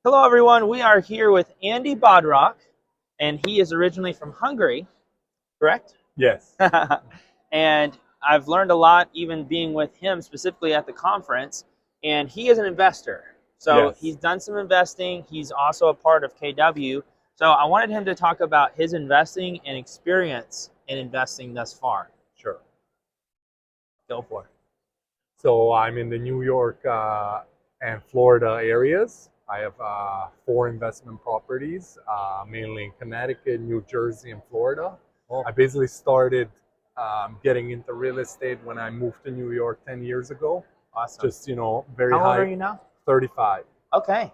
Hello, everyone. We are here with Andy Bodrock, and he is originally from Hungary, correct? Yes. And I've learned a lot even being with him specifically at the conference, and he is an investor. So Yes. he's done some investing. He's also a part of KW. So I wanted him to talk about his investing and experience in investing thus far. Sure. Go for it. So I'm in the New York and Florida areas. I have 4 investment properties, mainly in Connecticut, New Jersey, and Florida. Cool. I basically started getting into real estate when I moved to New York 10 years ago. Awesome. Just, very How old high. are you now? 35. Okay.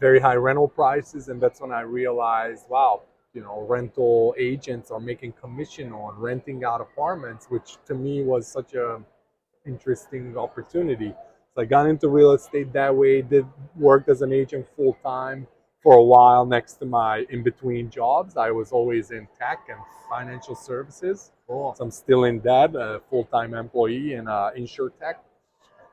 Very high rental prices, and that's when I realized, wow, rental agents are making commission on renting out apartments, which to me was such a interesting opportunity. So I got into real estate that way, did worked as an agent full time for a while next to my in between jobs. I was always in tech and financial services. Cool. So I'm still in that, a full-time employee in InsurTech.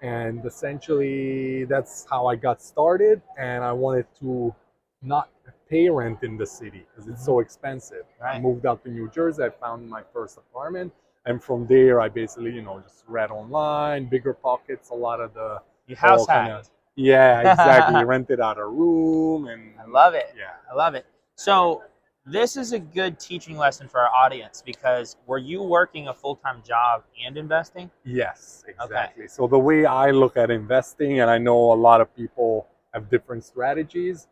And essentially that's how I got started, and I wanted to not pay rent in the city because it's so expensive. I Right. moved out to New Jersey. I found my first apartment, and from there I basically just read online, bigger pockets, a lot of the You house all kind of hacked. yeah, exactly. Rented out a room, and I love it. yeah. I love it. So this is a good teaching lesson for our audience because were you working a full-time job and investing? Yes, exactly. So the way I look at investing, and I know a lot of people have different strategies.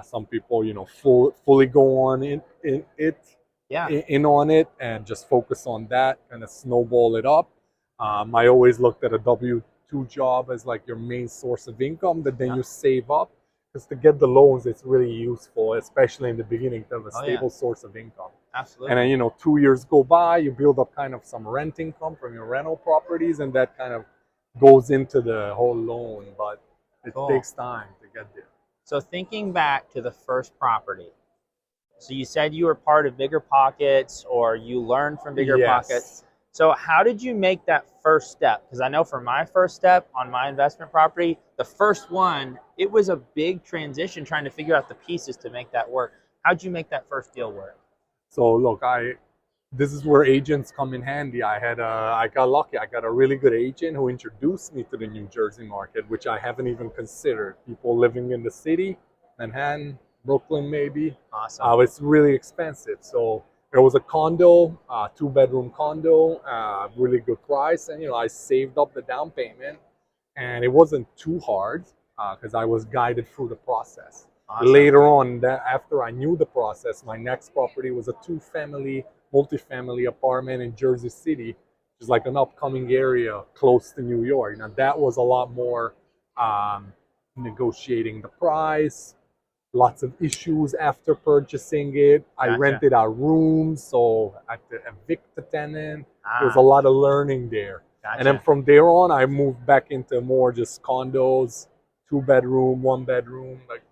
Some people, fully go on Yeah. in on it and just focus on that, kind of snowball it up. I always looked at a W-2 job as like your main source of income that then Yeah. you save up. Because to get the loans, it's really useful, especially in the beginning, to have a Oh, yeah. stable source of income. Absolutely. And then, 2 years go by, you build up kind of some rent income from your rental properties, and that kind of goes into the whole loan. But it Cool. takes time to get there. So thinking back to the first property. So you said you were part of Bigger Pockets or you learned from Bigger Yes. Pockets. So how did you make that first step? Because I know for my first step on my investment property, the first one, it was a big transition trying to figure out the pieces to make that work. How'd you make that first deal work? So look, this is where agents come in handy. I got lucky. I got a really good agent who introduced me to the New Jersey market, which I haven't even considered. People living in the city, Manhattan, Brooklyn, maybe. Awesome. It's really expensive. So there was a condo, 2-bedroom condo, really good price, and I saved up the down payment, and it wasn't too hard because I was guided through the process. Awesome. Later on, after I knew the process, my next property was a 2-family, multifamily apartment in Jersey City, which is like an upcoming area close to New York. Now that was a lot more negotiating the price, lots of issues after purchasing it. I Gotcha. rented out rooms, so I had to evict the tenant. There was a Ah, lot of learning there. And then gotcha. from there on, I moved back into more just condos, 2-bedroom, 1-bedroom, like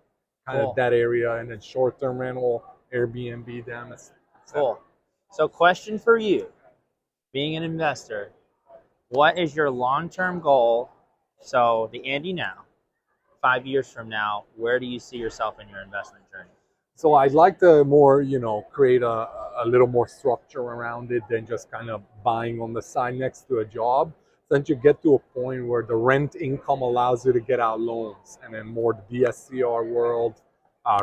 kind Cool. of that area, and then short-term rental, Airbnb them. etc. Cool. So question for you, being an investor, what is your long-term goal? So the Andy now, 5 years from now, where do you see yourself in your investment journey? So I'd like to more, create a little more structure around it than just kind of buying on the side next to a job. Since you get to a point where the rent income allows you to get out loans, and then more the DSCR world,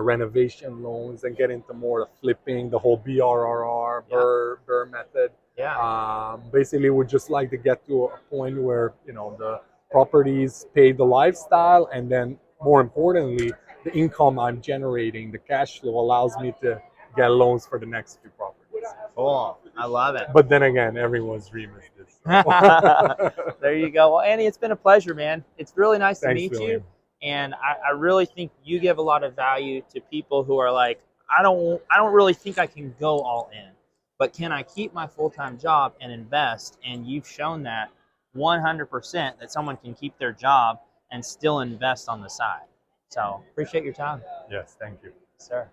renovation loans, and get into more the flipping, the whole BRRR, Yeah. Burr method. Yeah. Basically, would just like to get to a point where the properties pay the lifestyle, and then more importantly, the income I'm generating, the cash flow allows me to get loans for the next few properties. Cool. I love it. But then again, everyone's dream is this. There you go. Well, Andy, it's been a pleasure, man. It's really nice to Thanks, meet you. William. And I really think you give a lot of value to people who are like, I don't really think I can go all in, but can I keep my full-time job and invest? And you've shown that 100% that someone can keep their job and still invest on the side. So appreciate your time. Yes, thank you. Sir.